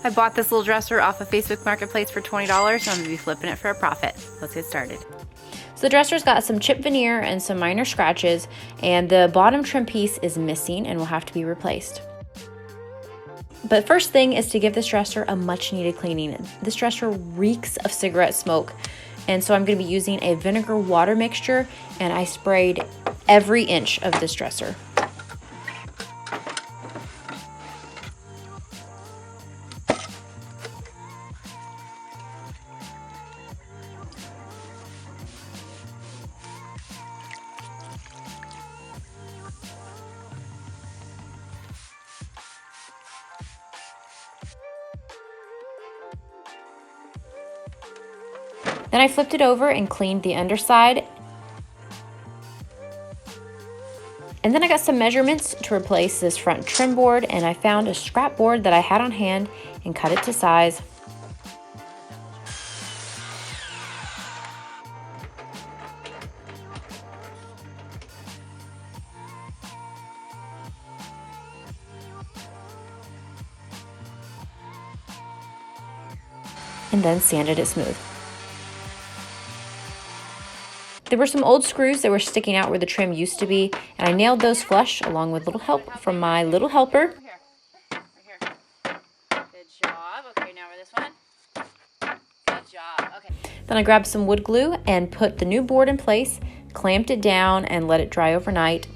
I bought this little dresser off of Facebook Marketplace for $20 and I'm gonna be flipping it for a profit. Let's get started. So the dresser's got some chip veneer and some minor scratches, and the bottom trim piece is missing and will have to be replaced. But first thing is to give this dresser a much needed cleaning. This dresser reeks of cigarette smoke, and so I'm gonna be using a vinegar water mixture, and I sprayed every inch of this dresser. Then I flipped it over and cleaned the underside. And then I got some measurements to replace this front trim board, and I found a scrap board that I had on hand and cut it to size. And then sanded it smooth. There were some old screws that were sticking out where the trim used to be, and I nailed those flush along with little help from my little helper. Right here. Good job. Okay, now this one. Good job. Okay. Then I grabbed some wood glue and put the new board in place, clamped it down, and let it dry overnight.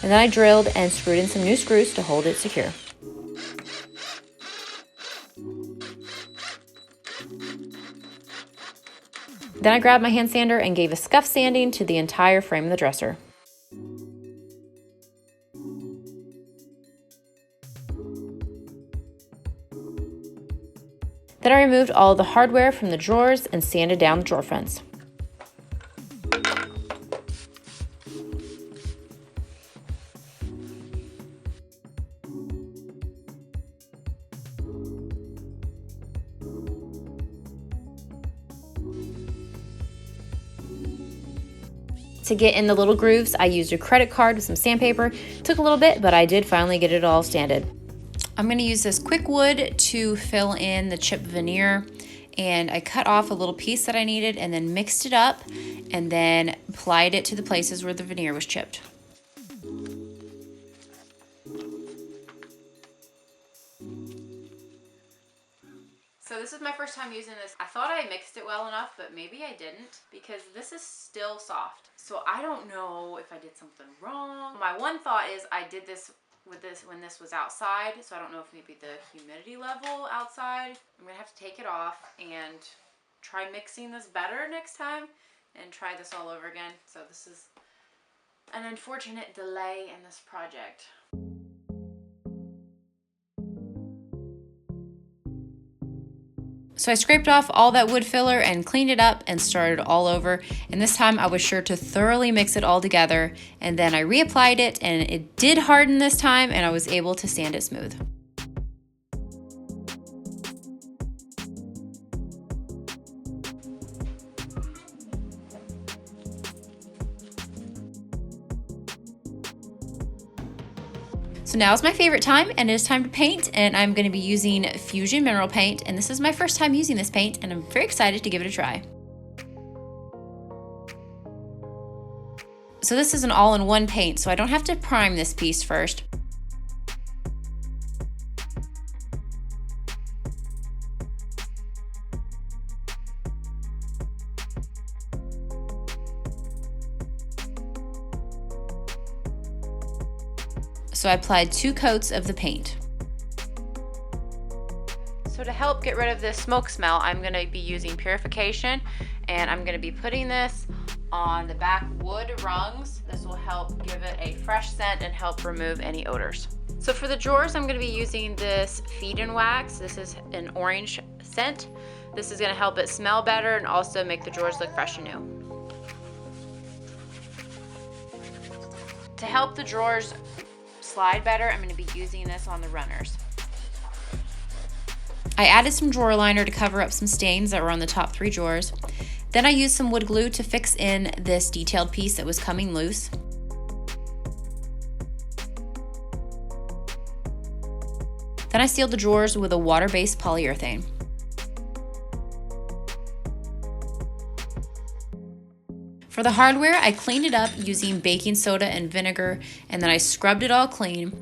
And then I drilled and screwed in some new screws to hold it secure. Then I grabbed my hand sander and gave a scuff sanding to the entire frame of the dresser. Then I removed all the hardware from the drawers and sanded down the drawer fronts. To get in the little grooves, I used a credit card with some sandpaper. Took a little bit, but I did finally get it all sanded. I'm gonna use this quick wood to fill in the chip veneer, and I cut off a little piece that I needed and then mixed it up and then applied it to the places where the veneer was chipped. So this is my first time using this. I thought I mixed it well enough, but maybe I didn't, because this is still soft. So I don't know if I did something wrong. My one thought is I did this with this when this was outside, so I don't know if maybe the humidity level outside. I'm gonna have to take it off and try mixing this better next time and try this all over again. So this is an unfortunate delay in this project. So I scraped off all that wood filler and cleaned it up and started all over. And this time I was sure to thoroughly mix it all together. And then I reapplied it, and it did harden this time, and I was able to sand it smooth. So now is my favorite time, and it is time to paint, and I'm going to be using Fusion Mineral Paint, and this is my first time using this paint, and I'm very excited to give it a try. So this is an all-in-one paint, so I don't have to prime this piece first. So I applied 2 coats of the paint. So to help get rid of this smoke smell, I'm going to be using purification, and I'm going to be putting this on the back wood rungs. This will help give it a fresh scent and help remove any odors. So for the drawers, I'm going to be using this Feed and Wax. This is an orange scent. This is going to help it smell better and also make the drawers look fresh and new. To help the drawers slide better, I'm going to be using this on the runners. I added some drawer liner to cover up some stains that were on the top 3 drawers. Then I used some wood glue to fix in this detailed piece that was coming loose. Then I sealed the drawers with a water-based polyurethane. For the hardware, I cleaned it up using baking soda and vinegar, and then I scrubbed it all clean.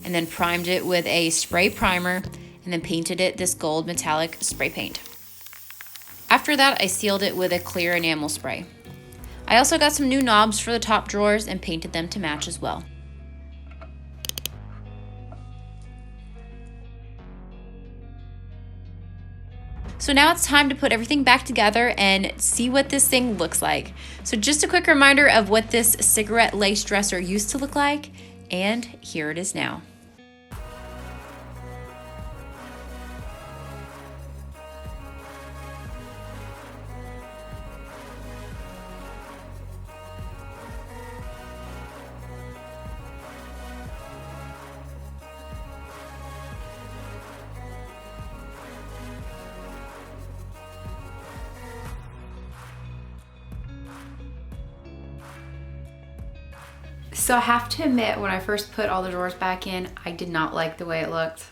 And then primed it with a spray primer, and then painted it this gold metallic spray paint. After that, I sealed it with a clear enamel spray. I also got some new knobs for the top drawers and painted them to match as well. So now it's time to put everything back together and see what this thing looks like. So just a quick reminder of what this cigarette lace dresser used to look like, and here it is now. So I have to admit, when I first put all the drawers back in, I did not like the way it looked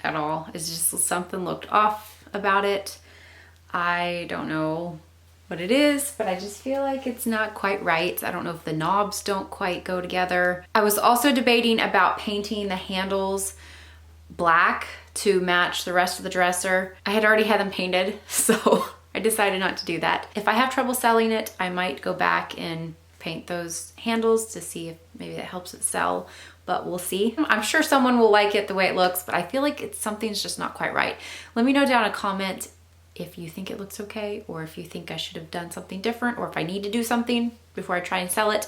at all. It's just something looked off about it. I don't know what it is, but I just feel like it's not quite right. I don't know if the knobs don't quite go together. I was also debating about painting the handles black to match the rest of the dresser. I had already had them painted, so I decided not to do that. If I have trouble selling it, I might go back and paint those handles to see if maybe that helps it sell, but we'll see. I'm sure someone will like it the way it looks, but I feel like something's just not quite right. Let me know down in a comment if you think it looks okay, or if you think I should have done something different, or if I need to do something before I try and sell it.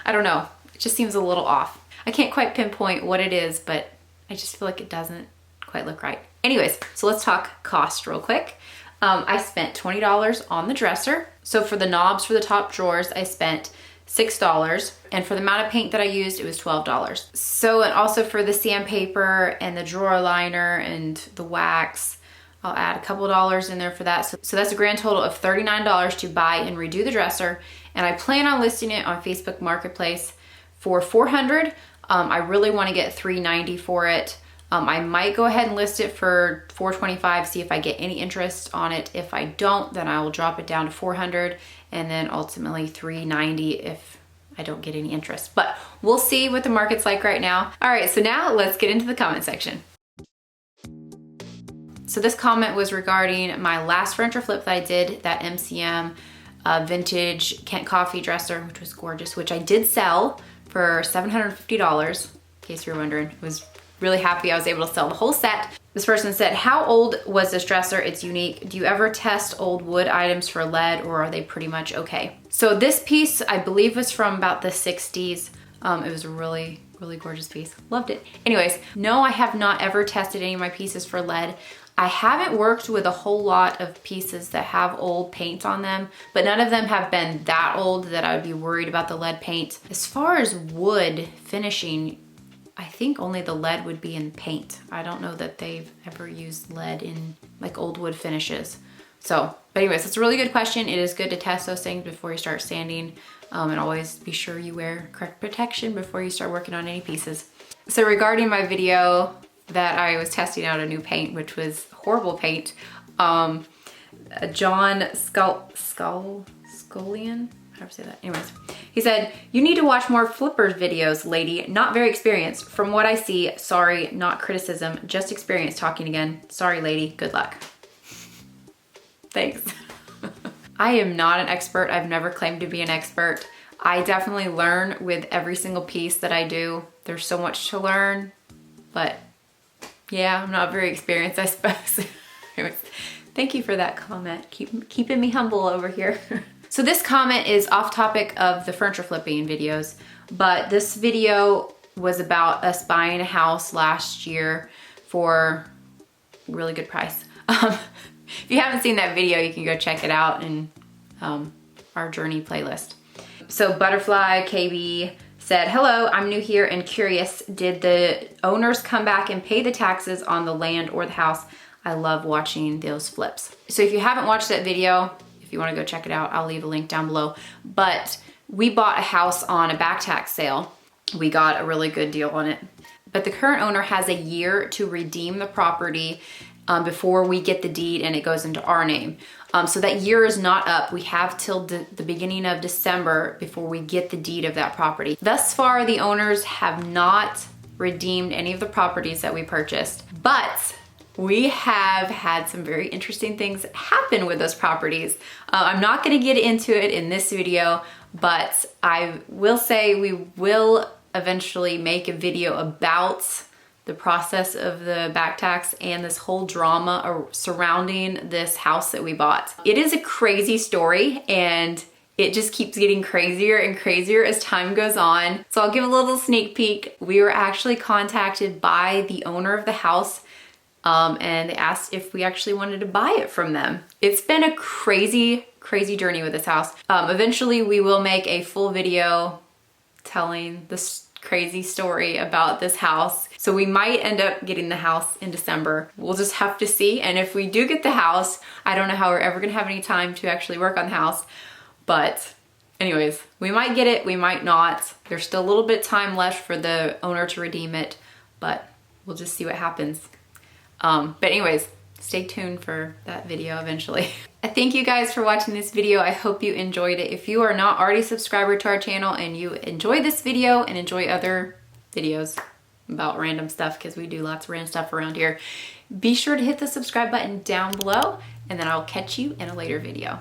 I don't know, it just seems a little off. I can't quite pinpoint what it is, but I just feel like it doesn't quite look right. Anyways, so let's talk cost real quick. I spent $20 on the dresser. So for the knobs for the top drawers, I spent $6, and for the amount of paint that I used, it was $12. So, and also for the sandpaper and the drawer liner and the wax, I'll add a couple dollars in there for that. So that's a grand total of $39 to buy and redo the dresser, and I plan on listing it on Facebook Marketplace for $400. I really want to get $390 for it. I might go ahead and list it for $425, see if I get any interest on it. If I don't, then I will drop it down to $400, and then ultimately $390 if I don't get any interest. But we'll see what the market's like right now. All right, so now let's get into the comment section. So this comment was regarding my last furniture flip that I did, that MCM vintage Kent coffee dresser, which was gorgeous, which I did sell for $750, in case you're wondering. It was really happy I was able to sell the whole set. This person said, how old was this dresser? It's unique. Do you ever test old wood items for lead, or are they pretty much okay? So this piece, I believe, was from about the 60s. It was a really, really gorgeous piece. Loved it. Anyways, no, I have not ever tested any of my pieces for lead. I haven't worked with a whole lot of pieces that have old paint on them, but none of them have been that old that I would be worried about the lead paint. As far as wood finishing, I think only the lead would be in paint. I don't know that they've ever used lead in like old wood finishes. So, but anyways, it's a really good question. It is good to test those things before you start sanding, and always be sure you wear correct protection before you start working on any pieces. So regarding my video that I was testing out a new paint, which was horrible paint, John Scullion, how do I say that? Anyways, he said, you need to watch more flippers videos, lady. Not very experienced. From what I see, sorry, not criticism, just experience talking again. Sorry, lady, good luck. Thanks. I am not an expert. I've never claimed to be an expert. I definitely learn with every single piece that I do. There's so much to learn, but yeah, I'm not very experienced, I suppose. Anyways, thank you for that comment. Keeping me humble over here. So this comment is off topic of the furniture flipping videos, but this video was about us buying a house last year for a really good price. If you haven't seen that video, you can go check it out in our journey playlist. So Butterfly, KB said, hello, I'm new here and curious. Did the owners come back and pay the taxes on the land or the house? I love watching those flips. So if you haven't watched that video, if you want to go check it out, I'll leave a link down below. But we bought a house on a back tax sale. We got a really good deal on it. But the current owner has a year to redeem the property before we get the deed and it goes into our name. So that year is not up. We have till the beginning of December before we get the deed of that property. Thus far, the owners have not redeemed any of the properties that we purchased, but we have had some very interesting things happen with those properties. I'm not gonna get into it in this video, but I will say we will eventually make a video about the process of the back tax and this whole drama surrounding this house that we bought. It is a crazy story and it just keeps getting crazier and crazier as time goes on. So I'll give a little sneak peek. We were actually contacted by the owner of the house and they asked if we actually wanted to buy it from them. It's been a crazy journey with this house. Eventually we will make a full video telling this crazy story about this house. So we might end up getting the house in December. We'll just have to see. And if we do get the house, I don't know how we're ever gonna have any time to actually work on the house. But anyways, we might get it, we might not. There's still a little bit time left for the owner to redeem it, but we'll just see what happens. But anyways, stay tuned for that video eventually. I thank you guys for watching this video. I hope you enjoyed it. If you are not already a subscriber to our channel and you enjoy this video and enjoy other videos about random stuff, because we do lots of random stuff around here, be sure to hit the subscribe button down below and then I'll catch you in a later video.